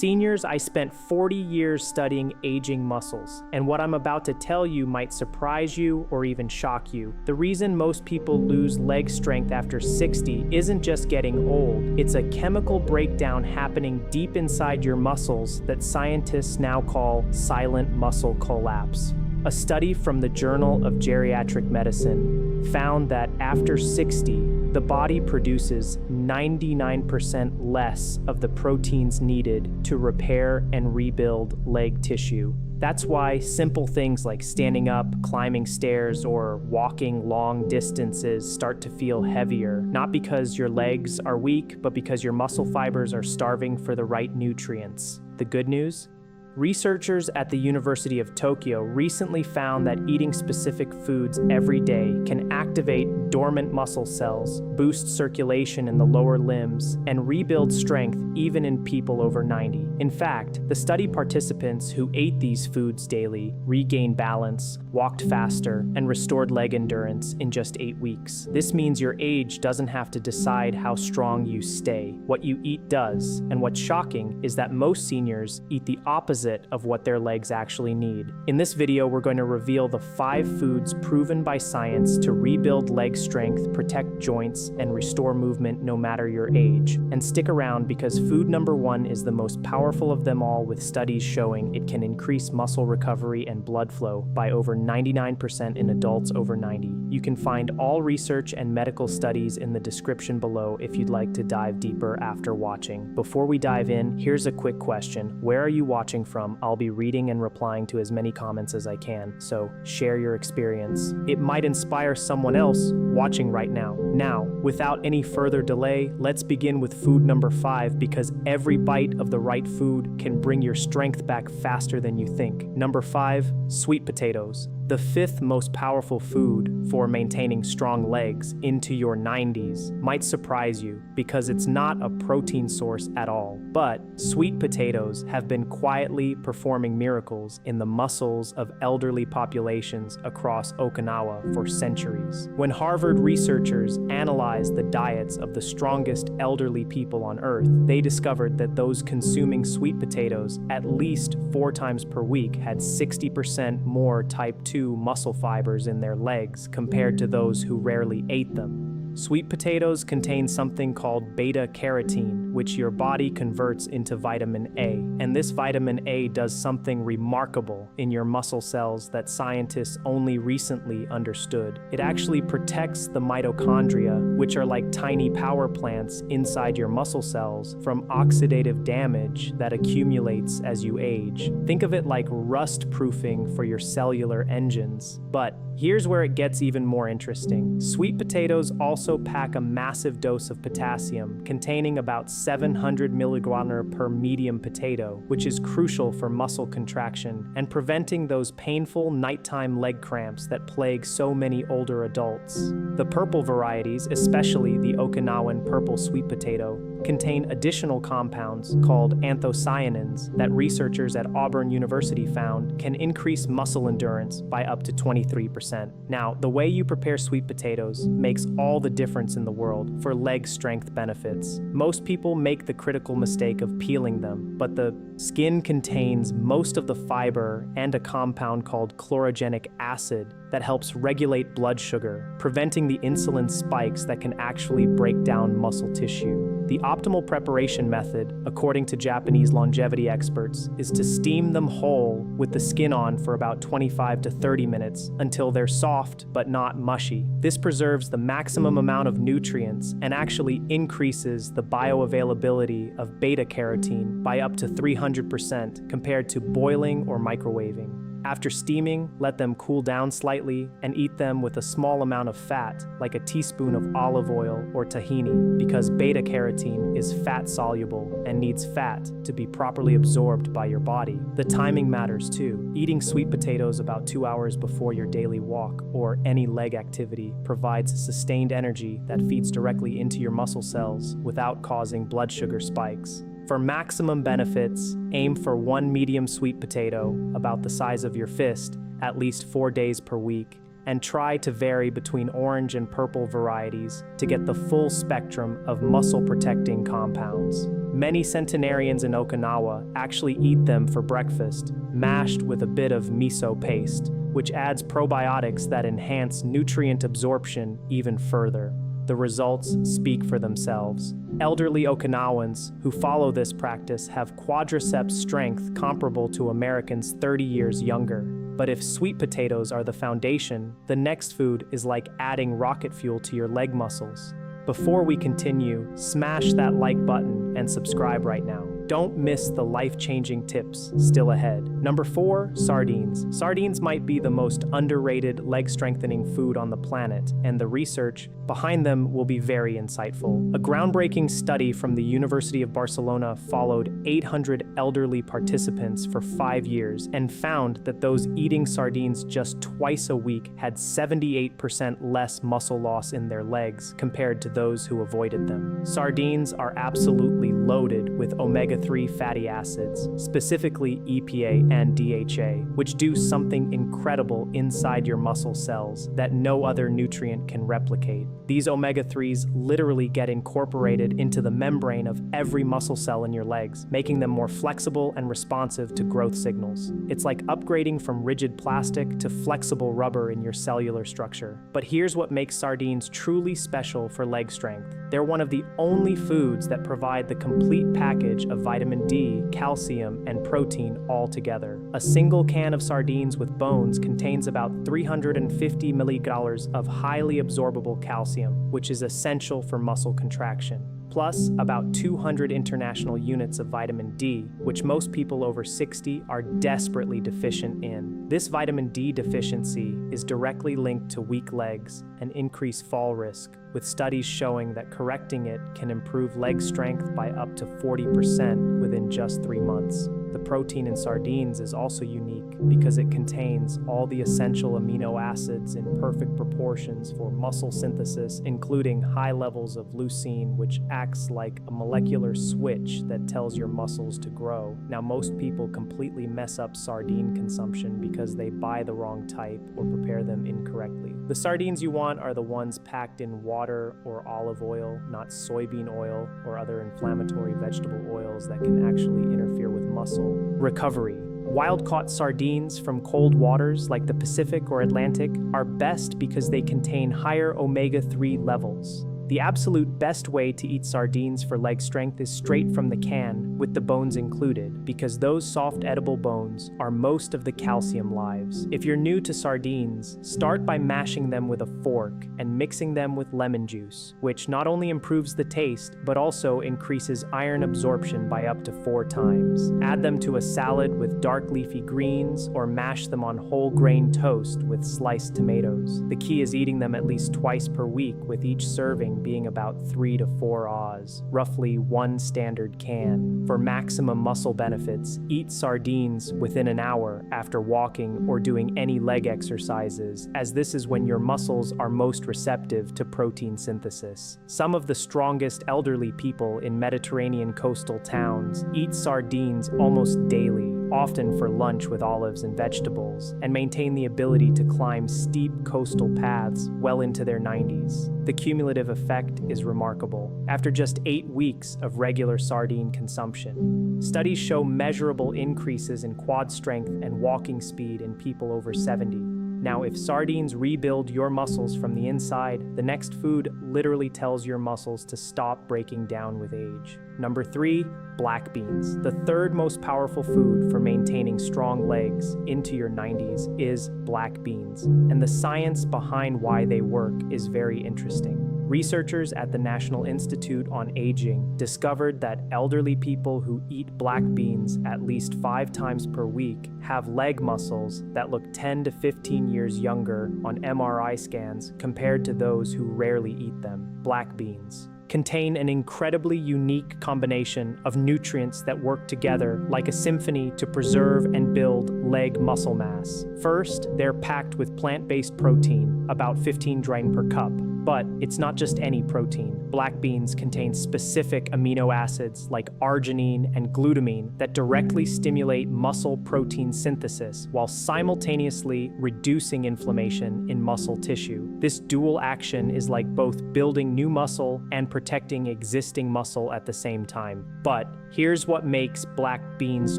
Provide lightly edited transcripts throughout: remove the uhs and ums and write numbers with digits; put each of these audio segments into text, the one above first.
Seniors, I spent 40 years studying aging muscles, and what I'm about to tell you might surprise you or even shock you. The reason most people lose leg strength after 60 isn't just getting old, it's a chemical breakdown happening deep inside your muscles that scientists now call silent muscle collapse. A study from the Journal of Geriatric Medicine found that after 60, the body produces 99% less of the proteins needed to repair and rebuild leg tissue. That's why simple things like standing up, climbing stairs, or walking long distances start to feel heavier, not because your legs are weak, but because your muscle fibers are starving for the right nutrients. The good news? Researchers at the University of Tokyo recently found that eating specific foods every day can activate dormant muscle cells, boost circulation in the lower limbs, and rebuild strength even in people over 90. In fact, the study participants who ate these foods daily regained balance, walked faster, and restored leg endurance in just 8 weeks. This means your age doesn't have to decide how strong you stay. What you eat does, and what's shocking is that most seniors eat the opposite of what their legs actually need. In this video, we're going to reveal the 5 foods proven by science to rebuild leg strength, protect joints, and restore movement no matter your age. And stick around because food number 1 is the most powerful of them all, with studies showing it can increase muscle recovery and blood flow by over 99% in adults over 90. You can find all research and medical studies in the description below if you'd like to dive deeper after watching. Before we dive in, here's a quick question. Where are you watching from? I'll be reading and replying to as many comments as I can, so share your experience. It might inspire someone else watching right now. Now, without any further delay, let's begin with food number 5, because every bite of the right food can bring your strength back faster than you think. Number 5, sweet potatoes. The 5th most powerful food for maintaining strong legs into your 90s might surprise you because it's not a protein source at all. But sweet potatoes have been quietly performing miracles in the muscles of elderly populations across Okinawa for centuries. When Harvard researchers analyzed the diets of the strongest elderly people on Earth, they discovered that those consuming sweet potatoes at least 4 times per week had 60% more type 2 muscle fibers in their legs compared to those who rarely ate them. Sweet potatoes contain something called beta-carotene, which your body converts into vitamin A. And this vitamin A does something remarkable in your muscle cells that scientists only recently understood. It actually protects the mitochondria, which are like tiny power plants inside your muscle cells, from oxidative damage that accumulates as you age. Think of it like rust-proofing for your cellular engines. But here's where it gets even more interesting. Sweet potatoes also pack a massive dose of potassium, containing about 700 milligrams per medium potato, which is crucial for muscle contraction and preventing those painful nighttime leg cramps that plague so many older adults. The purple varieties, especially the Okinawan purple sweet potato, contain additional compounds called anthocyanins that researchers at Auburn University found can increase muscle endurance by up to 23%. Now, the way you prepare sweet potatoes makes all the difference in the world for leg strength benefits. Most people make the critical mistake of peeling them, but the skin contains most of the fiber and a compound called chlorogenic acid that helps regulate blood sugar, preventing the insulin spikes that can actually break down muscle tissue. The optimal preparation method, according to Japanese longevity experts, is to steam them whole with the skin on for about 25 to 30 minutes until they're soft but not mushy. This preserves the maximum amount of nutrients and actually increases the bioavailability of beta-carotene by up to 300% compared to boiling or microwaving. After steaming, let them cool down slightly and eat them with a small amount of fat, like a teaspoon of olive oil or tahini, because beta-carotene is fat-soluble and needs fat to be properly absorbed by your body. The timing matters too. Eating sweet potatoes about 2 hours before your daily walk or any leg activity provides sustained energy that feeds directly into your muscle cells without causing blood sugar spikes. For maximum benefits, aim for 1 medium sweet potato, about the size of your fist, at least 4 days per week, and try to vary between orange and purple varieties to get the full spectrum of muscle-protecting compounds. Many centenarians in Okinawa actually eat them for breakfast, mashed with a bit of miso paste, which adds probiotics that enhance nutrient absorption even further. The results speak for themselves. Elderly Okinawans who follow this practice have quadriceps strength comparable to Americans 30 years younger. But if sweet potatoes are the foundation, the next food is like adding rocket fuel to your leg muscles. Before we continue, smash that like button and subscribe right now. Don't miss the life-changing tips still ahead. Number 4, sardines. Sardines might be the most underrated leg-strengthening food on the planet, and the research behind them will be very insightful. A groundbreaking study from the University of Barcelona followed 800 elderly participants for 5 years and found that those eating sardines just twice a week had 78% less muscle loss in their legs compared to those who avoided them. Sardines are absolutely loaded with omega-3 fatty acids, specifically EPA and DHA, which do something incredible inside your muscle cells that no other nutrient can replicate. These omega-3s literally get incorporated into the membrane of every muscle cell in your legs, making them more flexible and responsive to growth signals. It's like upgrading from rigid plastic to flexible rubber in your cellular structure. But here's what makes sardines truly special for leg strength. They're one of the only foods that provide the complete package of vitamin D, calcium, and protein all together. A single can of sardines with bones contains about 350 milligrams of highly absorbable calcium, which is essential for muscle contraction, plus about 200 international units of vitamin D, which most people over 60 are desperately deficient in. This vitamin D deficiency is directly linked to weak legs and increased fall risk, with studies showing that correcting it can improve leg strength by up to 40% within just 3 months. The protein in sardines is also unique because it contains all the essential amino acids in perfect proportions for muscle synthesis, including high levels of leucine, which acts like a molecular switch that tells your muscles to grow. Now, most people completely mess up sardine consumption because they buy the wrong type or prepare them incorrectly. The sardines you want are the ones packed in water or olive oil, not soybean oil or other inflammatory vegetable oils that can actually interfere with muscle recovery. Wild-caught sardines from cold waters like the Pacific or Atlantic are best because they contain higher omega-3 levels. The absolute best way to eat sardines for leg strength is straight from the can, with the bones included, because those soft edible bones are most of the calcium lives. If you're new to sardines, start by mashing them with a fork and mixing them with lemon juice, which not only improves the taste, but also increases iron absorption by up to 4 times. Add them to a salad with dark leafy greens, or mash them on whole grain toast with sliced tomatoes. The key is eating them at least twice per week, with each serving being about 3 to 4 Oz, roughly 1 standard can. For maximum muscle benefits, eat sardines within an hour after walking or doing any leg exercises, as this is when your muscles are most receptive to protein synthesis. Some of the strongest elderly people in Mediterranean coastal towns eat sardines almost daily, often for lunch with olives and vegetables, and maintain the ability to climb steep coastal paths well into their 90s. The cumulative effect is remarkable. After just 8 weeks of regular sardine consumption, studies show measurable increases in quad strength and walking speed in people over 70. Now, if sardines rebuild your muscles from the inside, the next food literally tells your muscles to stop breaking down with age. Number 3, black beans. The third most powerful food for maintaining strong legs into your 90s is black beans, and the science behind why they work is very interesting. Researchers at the National Institute on Aging discovered that elderly people who eat black beans at least 5 times per week have leg muscles that look 10 to 15 years younger on MRI scans compared to those who rarely eat them. Black beans contain an incredibly unique combination of nutrients that work together like a symphony to preserve and build leg muscle mass. First, they're packed with plant-based protein, about 15 grams per cup. But it's not just any protein. Black beans contain specific amino acids like arginine and glutamine that directly stimulate muscle protein synthesis while simultaneously reducing inflammation in muscle tissue. This dual action is like both building new muscle and protecting existing muscle at the same time. But here's what makes black beans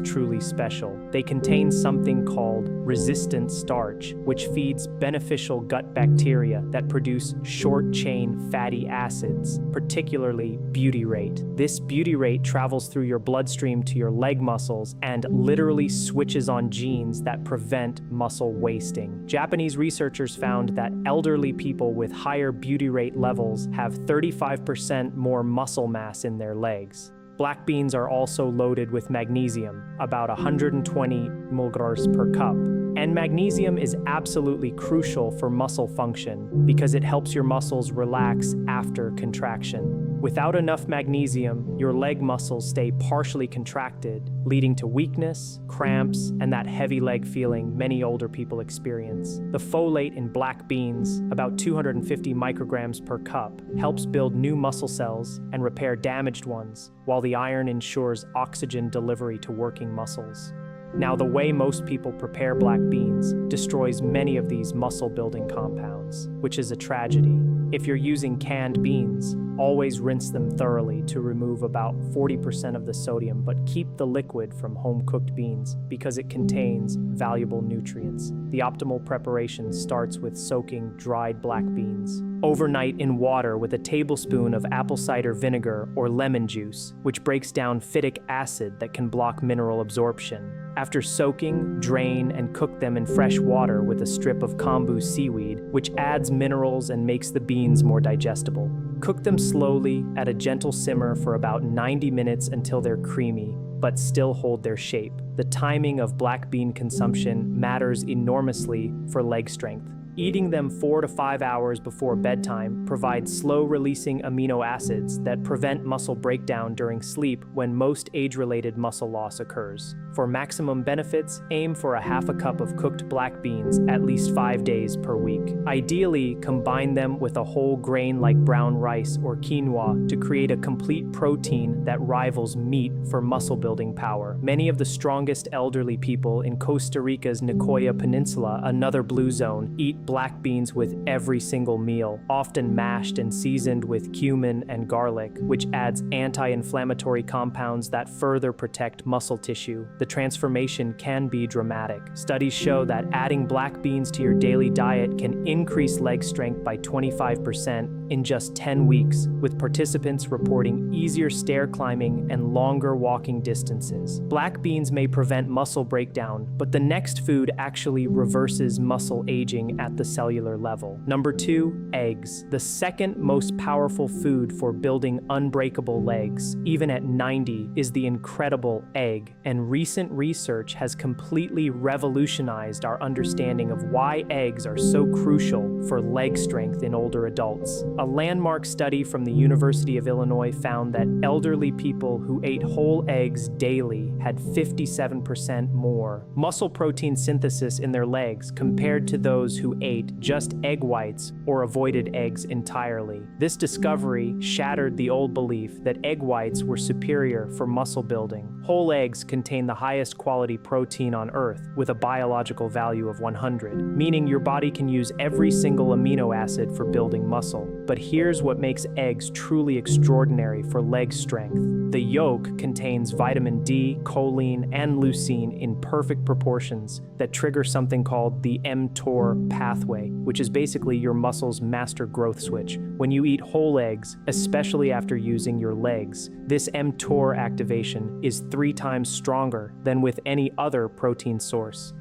truly special. They contain something called resistant starch, which feeds beneficial gut bacteria that produce short-chain fatty acids, particularly butyrate. This butyrate travels through your bloodstream to your leg muscles and literally switches on genes that prevent muscle wasting. Japanese researchers found that elderly people with higher butyrate levels have 35% more muscle mass in their legs. Black beans are also loaded with magnesium, about 120 mg per cup. And magnesium is absolutely crucial for muscle function because it helps your muscles relax after contraction. Without enough magnesium, your leg muscles stay partially contracted, leading to weakness, cramps, and that heavy leg feeling many older people experience. The folate in black beans, about 250 micrograms per cup, helps build new muscle cells and repair damaged ones, while the iron ensures oxygen delivery to working muscles. Now, the way most people prepare black beans destroys many of these muscle-building compounds, which is a tragedy. If you're using canned beans, always rinse them thoroughly to remove about 40% of the sodium, but keep the liquid from home-cooked beans because it contains valuable nutrients. The optimal preparation starts with soaking dried black beans overnight in water with a tablespoon of apple cider vinegar or lemon juice, which breaks down phytic acid that can block mineral absorption. After soaking, drain, and cook them in fresh water with a strip of kombu seaweed, which adds minerals and makes the beans more digestible. Cook them slowly at a gentle simmer for about 90 minutes until they're creamy, but still hold their shape. The timing of black bean consumption matters enormously for leg strength. Eating them 4 to 5 hours before bedtime provides slow-releasing amino acids that prevent muscle breakdown during sleep when most age-related muscle loss occurs. For maximum benefits, aim for a half a cup of cooked black beans at least 5 days per week. Ideally, combine them with a whole grain like brown rice or quinoa to create a complete protein that rivals meat for muscle-building power. Many of the strongest elderly people in Costa Rica's Nicoya Peninsula, another blue zone, eat black beans with every single meal, often mashed and seasoned with cumin and garlic, which adds anti-inflammatory compounds that further protect muscle tissue. The transformation can be dramatic. Studies show that adding black beans to your daily diet can increase leg strength by 25% in just 10 weeks, with participants reporting easier stair climbing and longer walking distances. Black beans may prevent muscle breakdown, but the next food actually reverses muscle aging at the cellular level. Number 2, eggs. The second most powerful food for building unbreakable legs, even at 90, is the incredible egg. And recent research has completely revolutionized our understanding of why eggs are so crucial for leg strength in older adults. A landmark study from the University of Illinois found that elderly people who ate whole eggs daily had 57% more muscle protein synthesis in their legs compared to those who ate just egg whites or avoided eggs entirely. This discovery shattered the old belief that egg whites were superior for muscle building. Whole eggs contain the highest quality protein on Earth with a biological value of 100, meaning your body can use every single amino acid for building muscle. But here's what makes eggs truly extraordinary for leg strength. The yolk contains vitamin D, choline, and leucine in perfect proportions that trigger something called the mTOR pathway, which is basically your muscle's master growth switch. When you eat whole eggs, especially after using your legs, this mTOR activation is 3 times stronger than with any other protein source.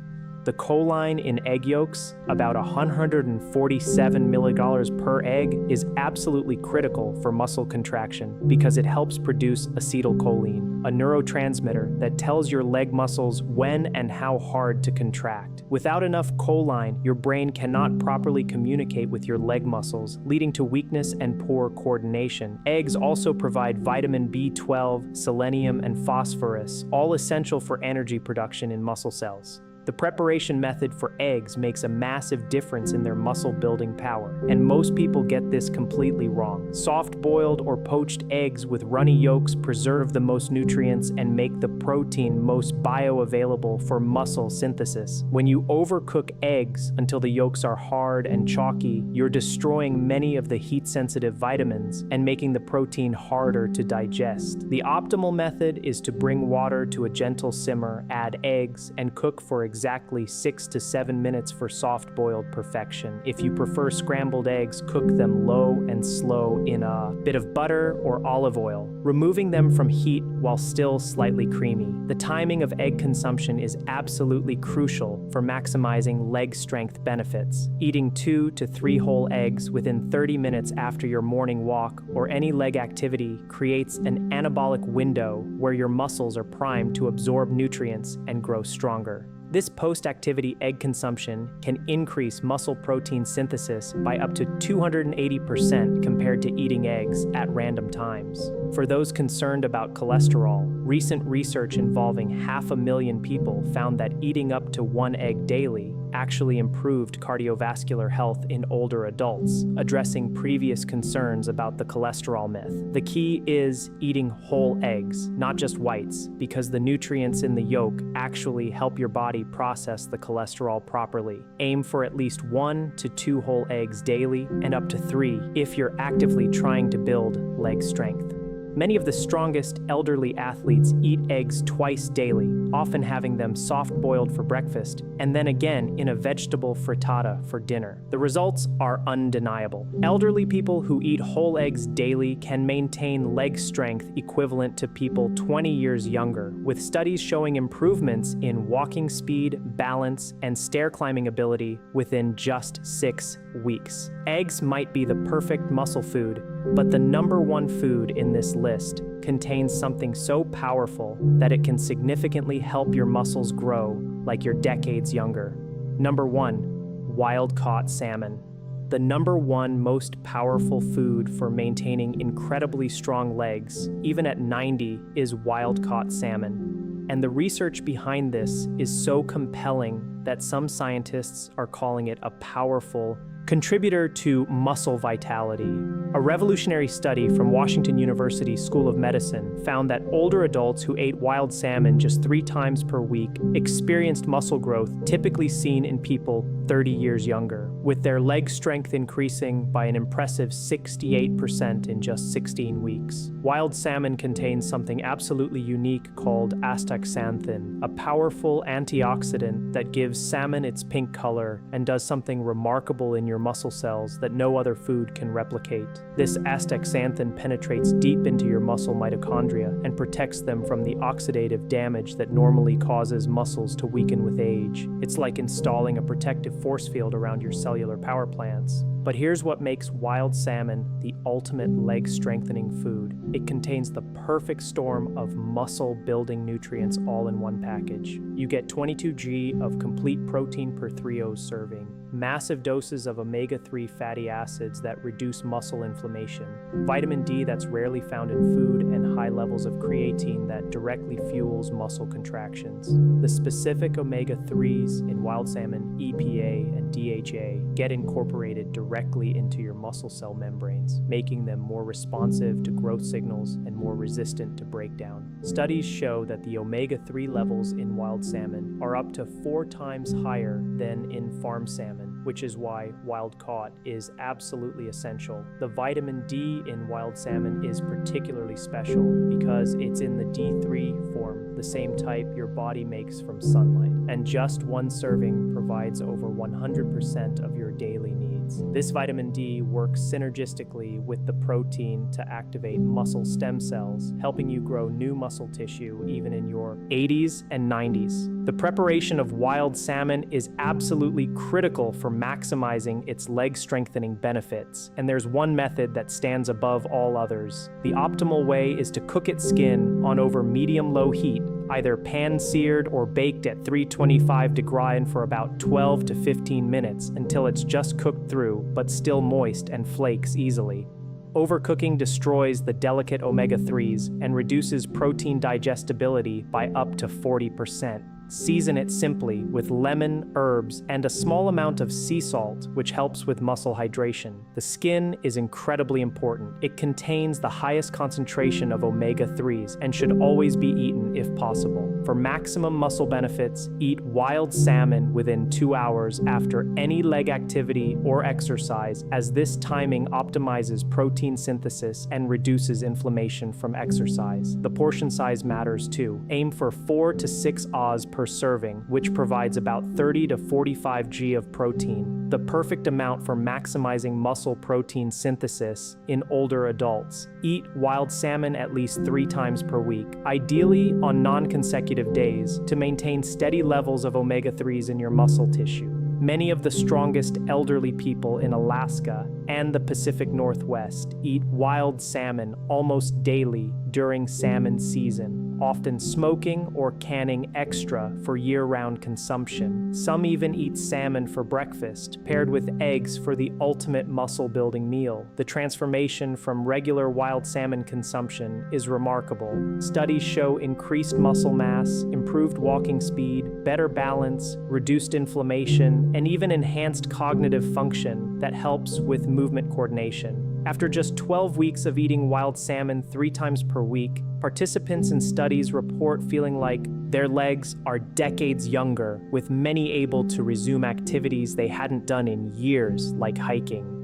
The choline in egg yolks, about 147 mg per egg, is absolutely critical for muscle contraction because it helps produce acetylcholine, a neurotransmitter that tells your leg muscles when and how hard to contract. Without enough choline, your brain cannot properly communicate with your leg muscles, leading to weakness and poor coordination. Eggs also provide vitamin B12, selenium, and phosphorus, all essential for energy production in muscle cells. The preparation method for eggs makes a massive difference in their muscle-building power, and most people get this completely wrong. Soft-boiled or poached eggs with runny yolks preserve the most nutrients and make the protein most bioavailable for muscle synthesis. When you overcook eggs until the yolks are hard and chalky, you're destroying many of the heat-sensitive vitamins and making the protein harder to digest. The optimal method is to bring water to a gentle simmer, add eggs, and cook for exactly 6 to 7 minutes for soft-boiled perfection. If you prefer scrambled eggs, cook them low and slow in a bit of butter or olive oil, removing them from heat while still slightly creamy. The timing of egg consumption is absolutely crucial for maximizing leg strength benefits. Eating 2 to 3 whole eggs within 30 minutes after your morning walk or any leg activity creates an anabolic window where your muscles are primed to absorb nutrients and grow stronger. This post-activity egg consumption can increase muscle protein synthesis by up to 280% compared to eating eggs at random times. For those concerned about cholesterol, recent research involving 500,000 people found that eating up to 1 egg daily actually improved cardiovascular health in older adults, addressing previous concerns about the cholesterol myth. The key is eating whole eggs, not just whites, because the nutrients in the yolk actually help your body process the cholesterol properly. Aim for at least 1 to 2 whole eggs daily and up to 3 if you're actively trying to build leg strength. Many of the strongest elderly athletes eat eggs twice daily, often having them soft-boiled for breakfast and then again in a vegetable frittata for dinner. The results are undeniable. Elderly people who eat whole eggs daily can maintain leg strength equivalent to people 20 years younger, with studies showing improvements in walking speed, balance, and stair climbing ability within just 6 weeks. Eggs might be the perfect muscle food, but the #1 food in this list contains something so powerful that it can significantly help your muscles grow like you're decades younger. Number 1, wild-caught salmon. The #1 most powerful food for maintaining incredibly strong legs, even at 90, is wild-caught salmon. And the research behind this is so compelling that some scientists are calling it a powerful contributor to muscle vitality. A revolutionary study from Washington University School of Medicine found that older adults who ate wild salmon just 3 times per week experienced muscle growth typically seen in people 30 years younger, with their leg strength increasing by an impressive 68% in just 16 weeks. Wild salmon contains something absolutely unique called astaxanthin, a powerful antioxidant that gives salmon its pink color and does something remarkable in your muscle cells that no other food can replicate. This astaxanthin penetrates deep into your muscle mitochondria and protects them from the oxidative damage that normally causes muscles to weaken with age. It's like installing a protective force field around your cellular power plants. But here's what makes wild salmon the ultimate leg-strengthening food. It contains the perfect storm of muscle-building nutrients all in one package. You get 22 g of complete protein per 3/0 serving, massive doses of omega-3 fatty acids that reduce muscle inflammation, vitamin D that's rarely found in food, and high levels of creatine that directly fuels muscle contractions. The specific omega-3s in wild salmon, EPA and DHA, get incorporated directly into your muscle cell membranes, making them more responsive to growth signals and more resistant to breakdown. Studies show that the omega-3 levels in wild salmon are up to 4 times higher than in farm salmon, which is why wild caught is absolutely essential. The vitamin D in wild salmon is particularly special because it's in the D3 form, the same type your body makes from sunlight, and just 1 serving provides over 100% of your daily needs. This vitamin D works synergistically with the protein to activate muscle stem cells, helping you grow new muscle tissue even in your 80s and 90s. The preparation of wild salmon is absolutely critical for maximizing its leg strengthening benefits, and there's one method that stands above all others. The optimal way is to cook its skin on over medium-low heat, either pan-seared or baked at 325 degrees for about 12 to 15 minutes until it's just cooked through, but still moist and flakes easily. Overcooking destroys the delicate omega-3s and reduces protein digestibility by up to 40%. Season it simply with lemon, herbs, and a small amount of sea salt, which helps with muscle hydration. The skin is incredibly important. It contains the highest concentration of omega-3s and should always be eaten if possible. For maximum muscle benefits, eat wild salmon within 2 hours after any leg activity or exercise, as this timing optimizes protein synthesis and reduces inflammation from exercise. The portion size matters too. Aim for 4 to 6 Oz per serving, which provides about 30 to 45 g of protein, the perfect amount for maximizing muscle protein synthesis in older adults. Eat wild salmon at least 3 times per week, ideally on non-consecutive days, to maintain steady levels of omega-3s in your muscle tissue. Many of the strongest elderly people in Alaska and the Pacific Northwest eat wild salmon almost daily during salmon season, often smoking or canning extra for year-round consumption. Some even eat salmon for breakfast, paired with eggs for the ultimate muscle-building meal. The transformation from regular wild salmon consumption is remarkable. Studies show increased muscle mass, improved walking speed, better balance, reduced inflammation, and even enhanced cognitive function that helps with movement coordination. After just 12 weeks of eating wild salmon 3 times per week, participants in studies report feeling like their legs are decades younger, with many able to resume activities they hadn't done in years, like hiking.